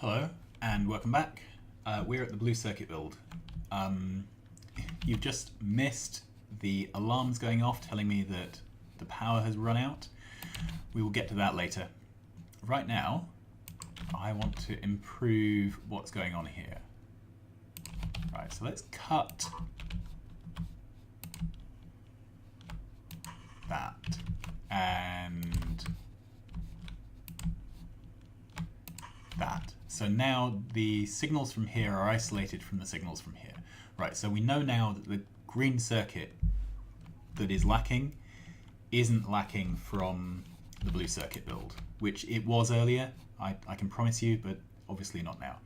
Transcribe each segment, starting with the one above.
Hello and welcome back. We're at the blue circuit build. You've just missed the alarms going off telling me that the power has run out. We will get to that later. Right now, I want to improve what's going on here. Right, so let's cut that and that. So now the signals from here are isolated from the signals from here. Right, so we know now that the green circuit that is lacking isn't lacking from the blue circuit build, which it was earlier, I can promise you, but obviously not now.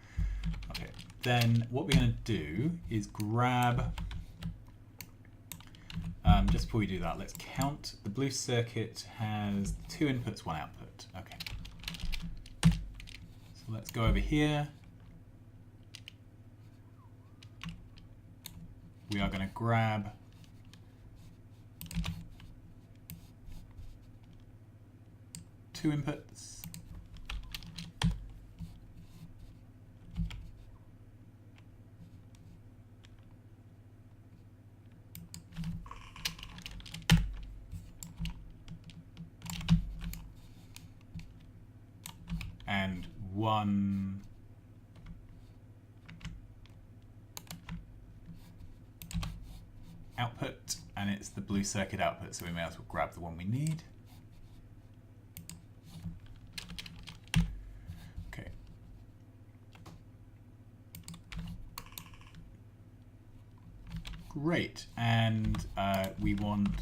Okay, then what we're going to do is grab, just before we do that, let's count. The blue circuit has 2 inputs, 1 output. Okay. So let's go over here. We are going to grab two inputs. And 1 output, and it's the blue circuit output, so we may as well grab the one we need. Okay. Great, and we want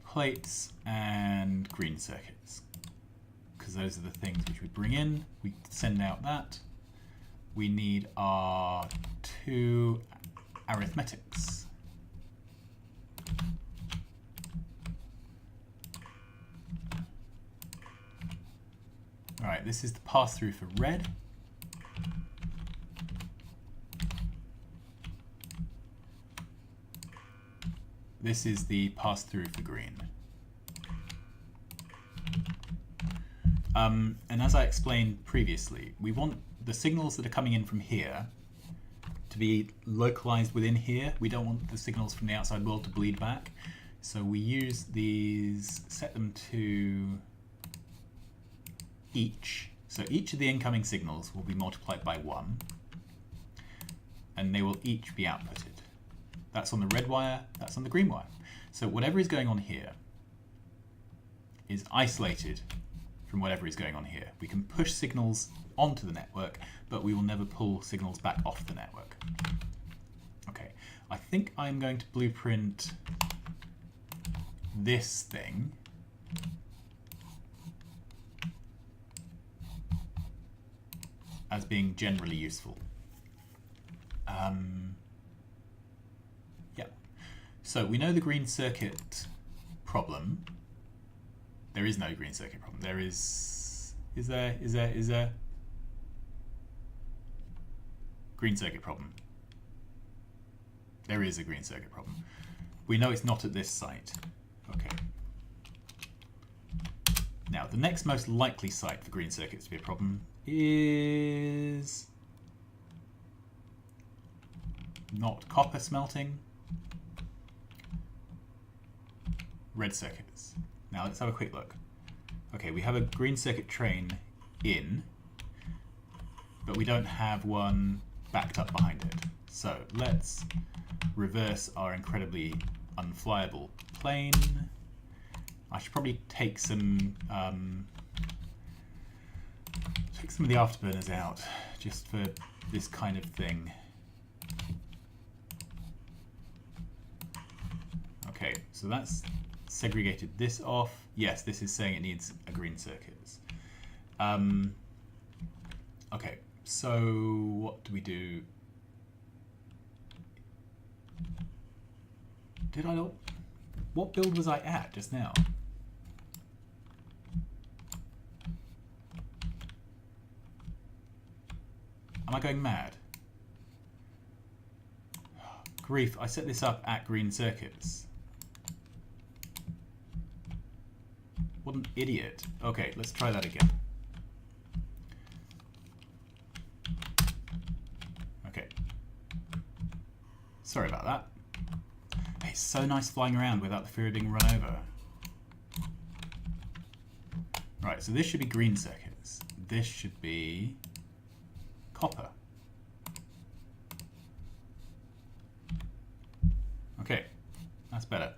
plates and green circuits, because those are the things which we bring in. We send out that. We need our 2 arithmetics. All right, this is the pass-through for red. This is the pass-through for green. And as I explained previously, we want the signals that are coming in from here to be localized within here. We don't want the signals from the outside world to bleed back. So we use these, set them to each. So each of the incoming signals will be multiplied by 1, and they will each be outputted. That's on the red wire, that's on the green wire. So whatever is going on here is isolated from whatever is going on here. We can push signals onto the network, but we will never pull signals back off the network. Okay, I think I'm going to blueprint this thing as being generally useful. Yeah, so we know the green circuit problem. There is no green circuit problem. There is there? Green circuit problem. There is a green circuit problem. We know it's not at this site. Okay. Now, the next most likely site for green circuits to be a problem is not copper smelting, red circuits. Now let's have a quick look. Okay, we have a green circuit train in, but we don't have one backed up behind it. So let's reverse our incredibly unflyable plane. I should probably take some of the afterburners out just for this kind of thing. Okay, so that's segregated this off. Yes, this is saying it needs a green circuit. Okay, so what do we do? Did I not? What build was I at just now? Am I going mad? Grief, I set this up at green circuits. What an idiot. Okay, let's try that again. Sorry about that. It's so nice flying around without the fear of being run over. Right, so this should be green circuits. This should be copper. Okay, that's better.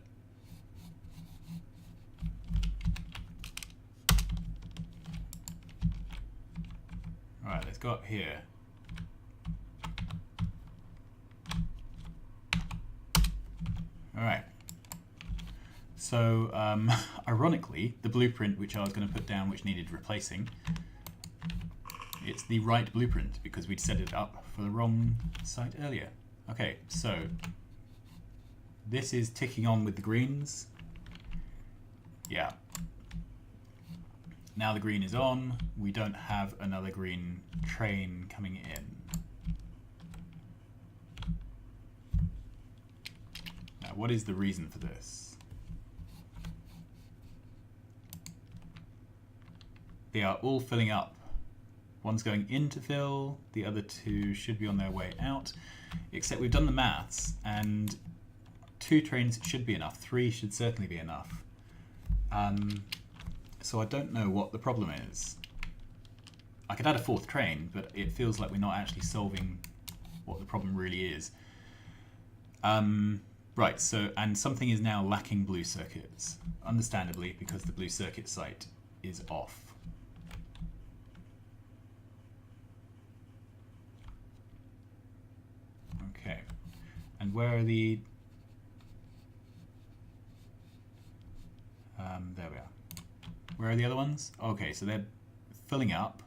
Alright, let's go up here. Alright. So, ironically, the blueprint which I was going to put down which needed replacing, it's the right blueprint because we'd set it up for the wrong site earlier. Okay, so this is ticking on with the greens. Yeah. Now the green is on, we don't have another green train coming in. Now, what is the reason for this? They are all filling up. One's going in to fill, the other two should be on their way out, except we've done the maths and 2 trains should be enough, 3 should certainly be enough. So I don't know what the problem is. I could add a 4th train, but it feels like we're not actually solving what the problem really is. Right, so, and something is now lacking blue circuits, understandably, because the blue circuit site is off. Okay, and where are the... there we are. Where are the other ones? Okay, so they're filling up.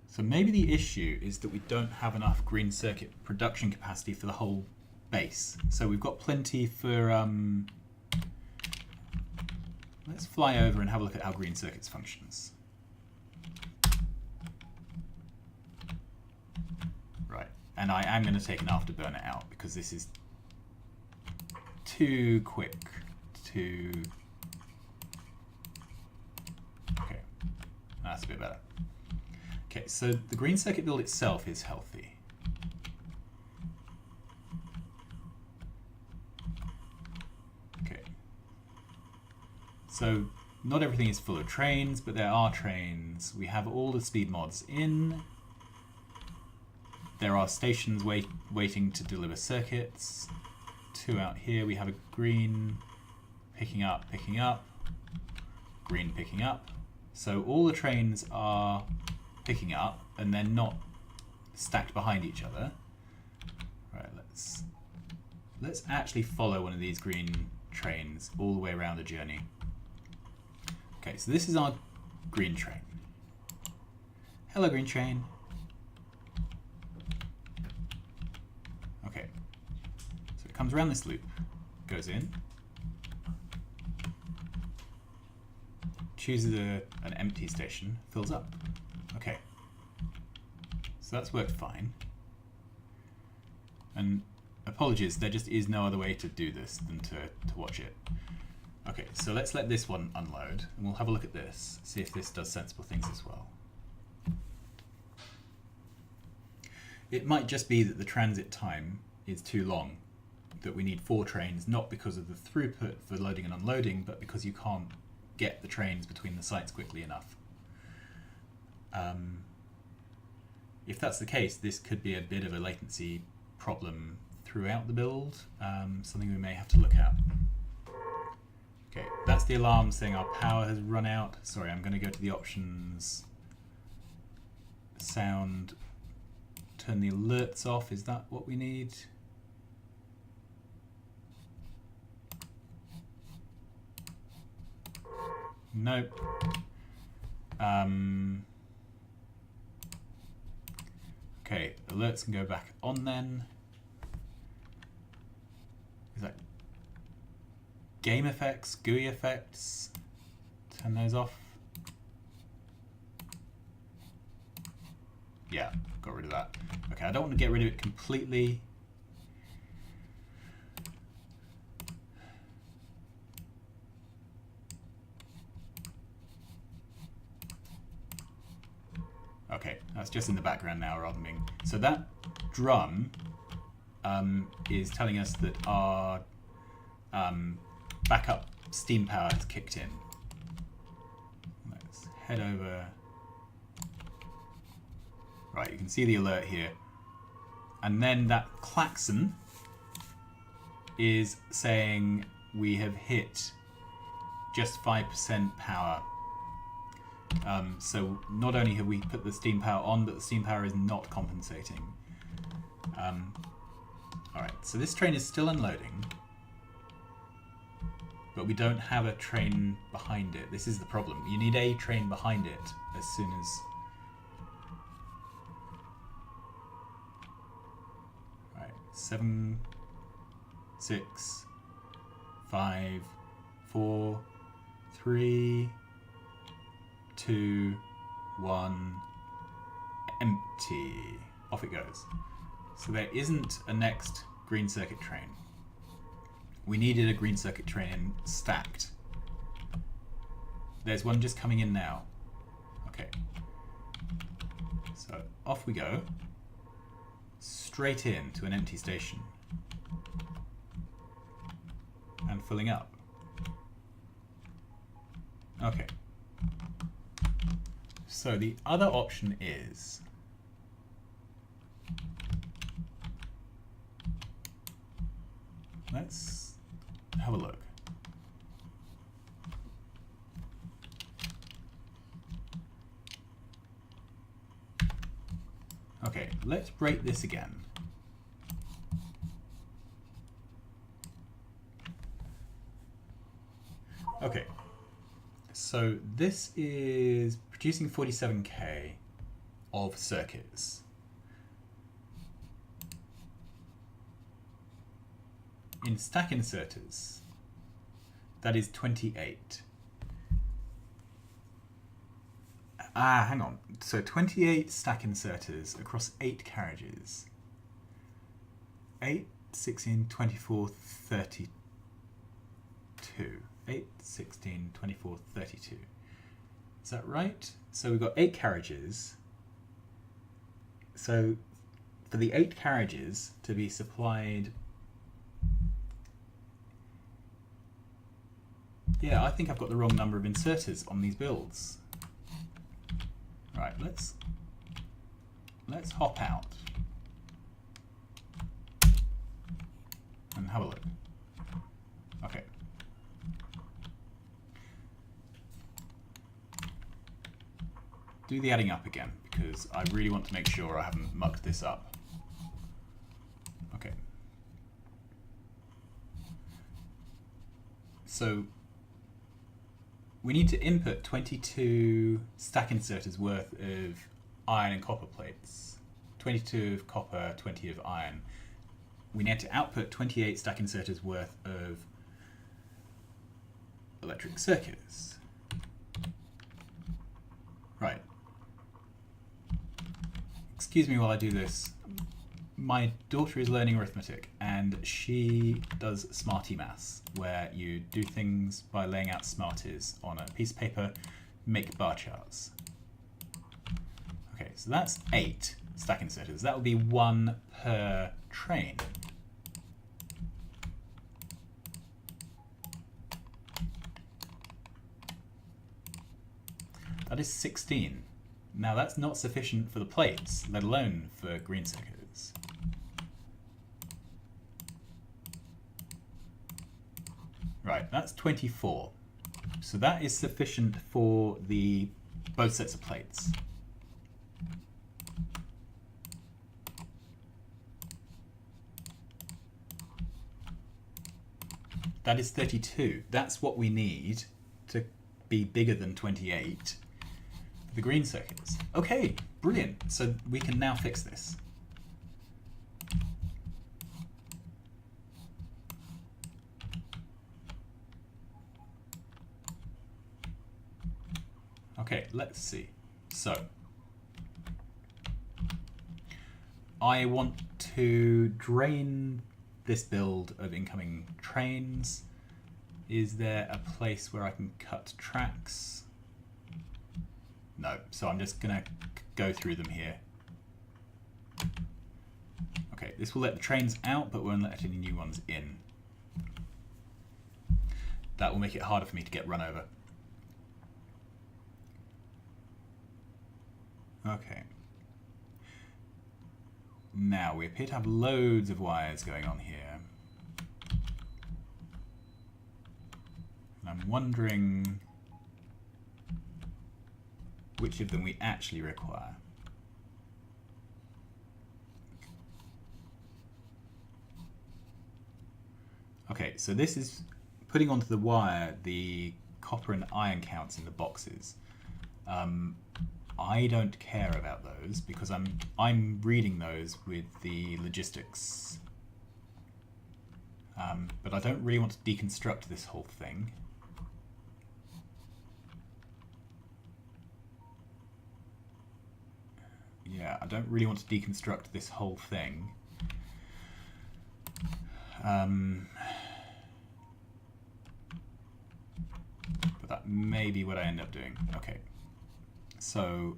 So maybe the issue is that we don't have enough green circuit production capacity for the whole base. So we've got plenty for... let's fly over and have a look at how green circuits functions. Right, and I am going to take an afterburner out because this is too quick to... Okay, that's a bit better. Okay, so the green circuit build itself is healthy. Okay, so not everything is full of trains, but there are trains. We have all the speed mods in. There are stations waiting to deliver circuits. 2 out here. We have a green picking up, green picking up. So all the trains are picking up and they're not stacked behind each other. Right, let's actually follow one of these green trains all the way around the journey. Okay, so this is our green train. Hello, green train. Okay, so it comes around this loop, goes in, chooses an empty station, fills up. Okay, so that's worked fine. And apologies, there just is no other way to do this than to watch it. Okay, so let's let this one unload, and we'll have a look at this, see if this does sensible things as well. It might just be that the transit time is too long, that we need 4 trains, not because of the throughput for loading and unloading, but because you can't get the trains between the sites quickly enough. If that's the case, this could be a bit of a latency problem throughout the build, something we may have to look at. Okay, that's the alarm saying our power has run out. Sorry, I'm going to go to the options, sound, turn the alerts off. Is that what we need? Nope. Okay, alerts can go back on then. Is that game effects, GUI effects? Turn those off. Yeah, got rid of that. Okay, I don't want to get rid of it completely. Okay, That's just in the background now rather than being... So that drum is telling us that our backup steam power has kicked in. Let's head over. Right, you can see the alert here. And then that klaxon is saying we have hit just 5% power. So not only have we put the steam power on, but the steam power is not compensating. Alright, so this train is still unloading, but we don't have a train behind it. This is the problem. You need a train behind it as soon as... Right, 7, 6, 5, 4, 3, 2, 1, empty. Off it goes. So there isn't a next green circuit train. We needed a green circuit train stacked. There's one just coming in now. Okay. So off we go. Straight in to an empty station. And filling up. Okay. So the other option is let's have a look. Okay, let's break this again. Okay, so this is producing 47k of circuits. In stack inserters, that is 28. Hang on. So 28 stack inserters across 8 carriages. 8, 16, 24, 32. 8, 16, 24, 32. Is that right? So we've got 8 carriages. So for the 8 carriages to be supplied... Yeah, I think I've got the wrong number of inserters on these builds. Right, let's hop out and have a look. Okay. Do the adding up again, because I really want to make sure I haven't mucked this up. Okay. So we need to input 22 stack inserters worth of iron and copper plates. 22 of copper, 20 of iron. We need to output 28 stack inserters worth of electric circuits. Right. Excuse me while I do this. My daughter is learning arithmetic and she does smarty maths, where you do things by laying out smarties on a piece of paper, make bar charts. Okay, so that's 8 stack inserters. That would be 1 per train. That is 16. Now that's not sufficient for the plates, let alone for green circuits. Right, that's 24. So that is sufficient for the both sets of plates. That is 32. That's what we need to be bigger than 28 for the green circuits. Okay, brilliant. So we can now fix this. Okay, let's see. So I want to drain this build of incoming trains. Is there a place where I can cut tracks? No, so I'm just gonna go through them here. Okay, this will let the trains out, but won't let any new ones in. That will make it harder for me to get run over. Okay. Now, we appear to have loads of wires going on here. And I'm wondering which of them we actually require. Okay, so this is putting onto the wire the copper and iron counts in the boxes. I don't care about those because I'm reading those with the logistics. But I don't really want to deconstruct this whole thing. Yeah, I don't really want to deconstruct this whole thing. But that may be what I end up doing. Okay, so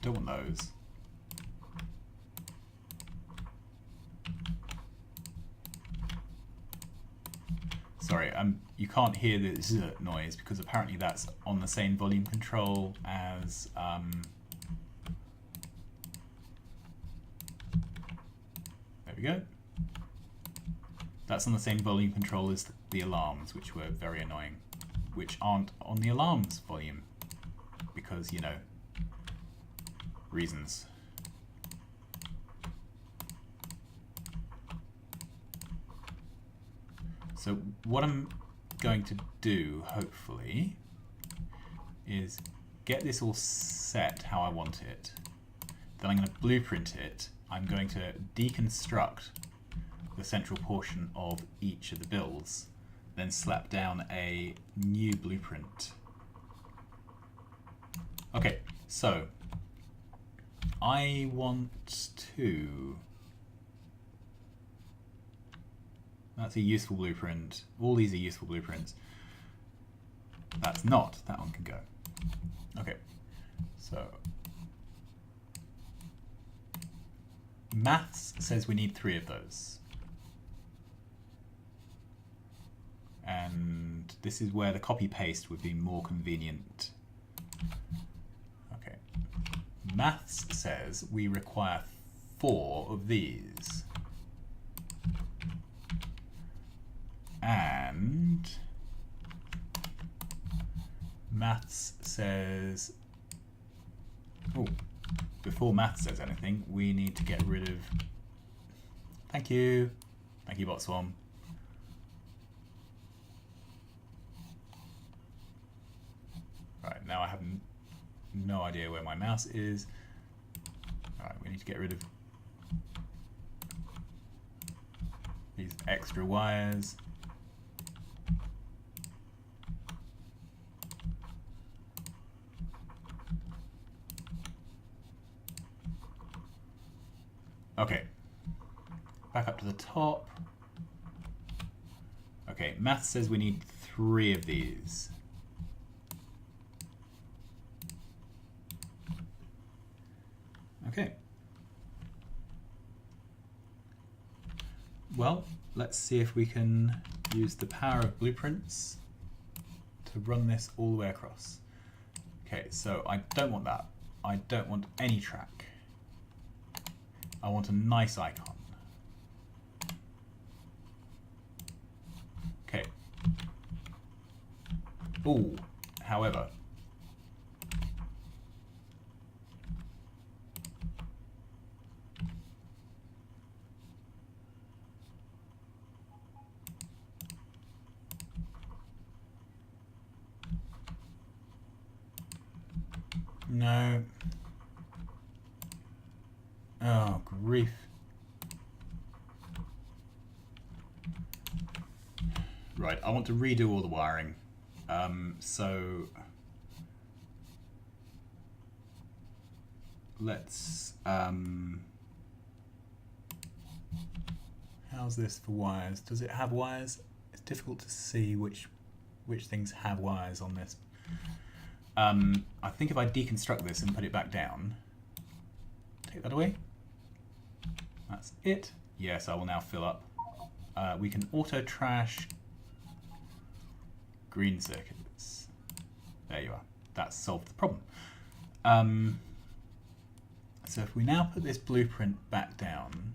don't want those. Sorry, you can't hear the z noise because apparently that's on the same volume control as there we go. That's on the same volume control as the alarms, which were very annoying, which aren't on the alarms volume because, you know, reasons. So what I'm going to do, hopefully, is get this all set how I want it. Then I'm going to blueprint it. I'm going to deconstruct the central portion of each of the builds, then slap down a new blueprint. Okay, so I want to... That's a useful blueprint. All these are useful blueprints. That's not. That one can go. Okay, so maths says we need 3 of those. And this is where the copy-paste would be more convenient. Okay. Maths says we require 4 of these. And maths says, oh, before maths says anything, we need to get rid of, thank you Botswan. Right, now I have no idea where my mouse is. Alright, we need to get rid of these extra wires. Okay, back up to the top. Okay, math says we need 3 of these. Okay. Well, let's see if we can use the power of blueprints to run this all the way across. Okay, so I don't want that. I don't want any track. I want a nice icon. Okay. Ooh, however. No. Oh, grief. Right, I want to redo all the wiring. So let's how's this for wires? Does it have wires? It's difficult to see which things have wires on this. I think if I deconstruct this and put it back down, take that away. That's it. Yes, I will now fill up. We can auto trash green circuits. There you are. That's solved the problem. So if we now put this blueprint back down,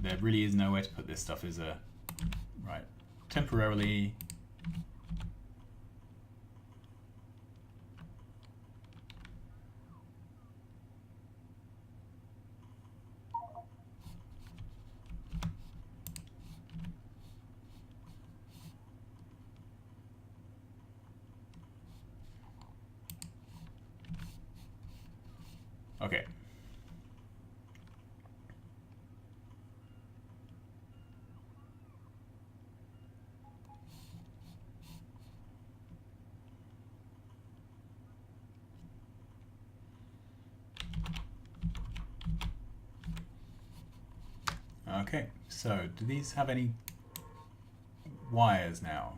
there really is nowhere to put this stuff, is there? Right. Temporarily. Okay. Okay, so do these have any wires now?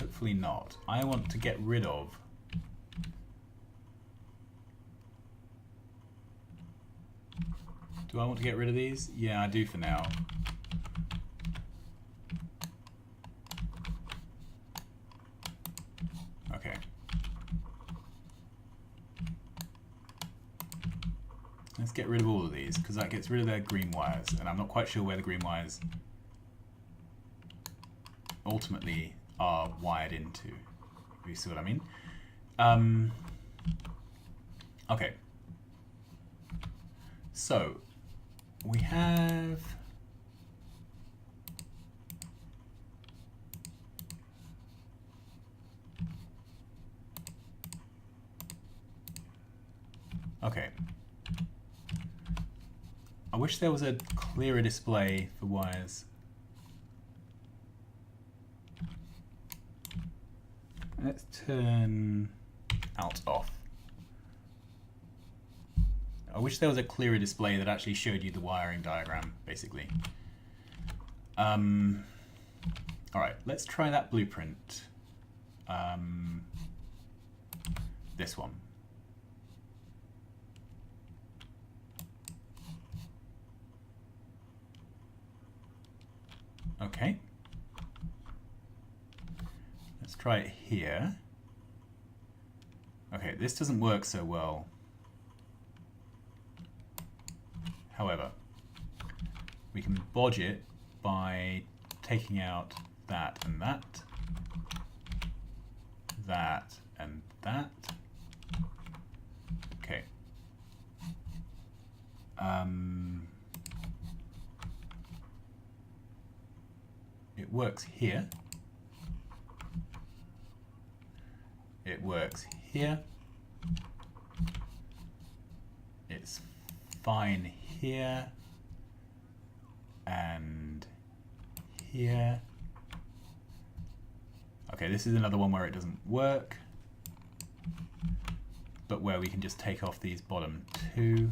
Hopefully not. I want to get rid of do I want to get rid of these? Yeah, I do for now. Okay. Let's get rid of all of these, because that gets rid of their green wires, and I'm not quite sure where the green wires ultimately are wired into, if you see what I mean. Okay. So, we have... Okay. I wish there was a clearer display for wires. Let's turn out off. I wish there was a clearer display that actually showed you the wiring diagram, basically. Alright, let's try that blueprint. This one. Okay. Let's try it here. Okay, this doesn't work so well. However, we can bodge it by taking out that and that, that and that. Okay. It works here. It works here. It's fine here and here. Okay, this is another one where it doesn't work, but where we can just take off these bottom two.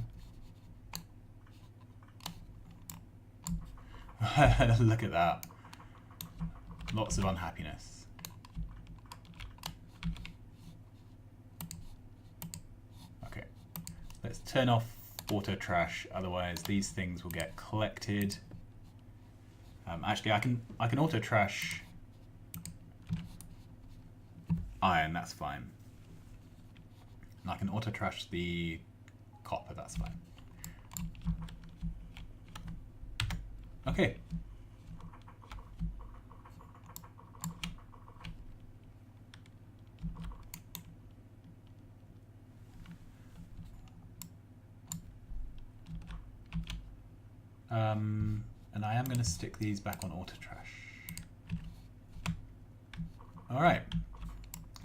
Look at that. Lots of unhappiness. Okay, let's turn off auto trash, otherwise these things will get collected. Actually, I can auto trash iron, that's fine. And I can auto trash the copper, that's fine. Okay. And I am going to stick these back on auto trash. All right.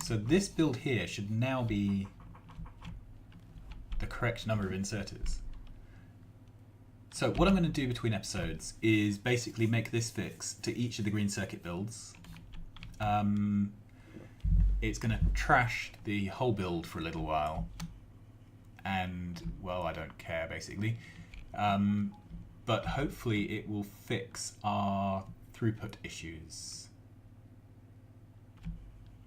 So this build here should now be the correct number of inserters. So what I'm going to do between episodes is basically make this fix to each of the green circuit builds. It's going to trash the whole build for a little while. And, well, I don't care, basically. But hopefully it will fix our throughput issues.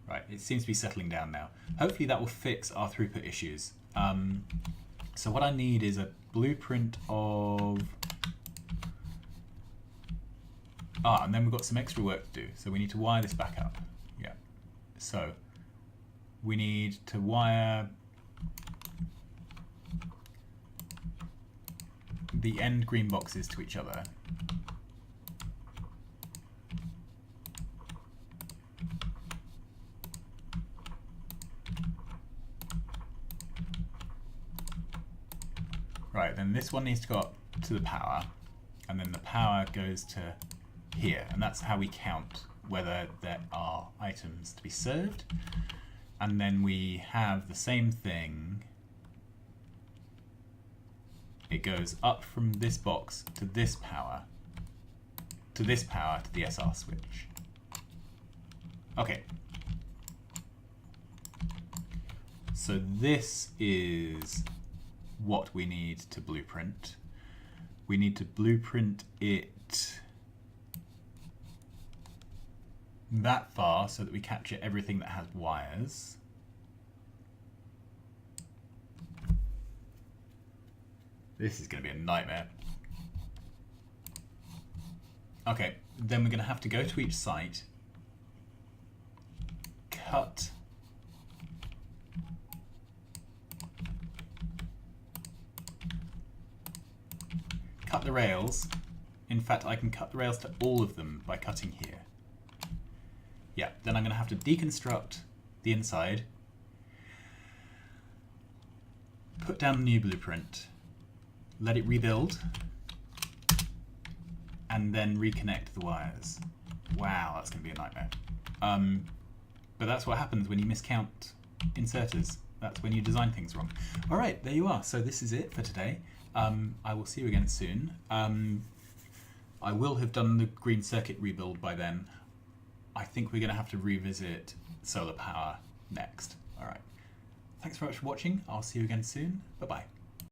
Right, it seems to be settling down now. Hopefully that will fix our throughput issues. So what I need is a blueprint of... and then we've got some extra work to do. So we need to wire this back up. Yeah. So we need to wire the end green boxes to each other. Right, then this one needs to go up to the power, and then the power goes to here, and that's how we count whether there are items to be served. And then we have the same thing. It goes up from this box to this power, to this power, to the SR switch. Okay. So this is what we need to blueprint. We need to blueprint it that far so that we capture everything that has wires. This is going to be a nightmare. Okay, then we're going to have to go to each site, cut the rails. In fact, I can cut the rails to all of them by cutting here. Yeah, then I'm going to have to deconstruct the inside, put down the new blueprint, let it rebuild, and then reconnect the wires. Wow, that's going to be a nightmare. But that's what happens when you miscount inserters. That's when you design things wrong. All right, there you are. So this is it for today. I will see you again soon. I will have done the green circuit rebuild by then. I think we're going to have to revisit solar power next. All right. Thanks very much for watching. I'll see you again soon. Bye-bye.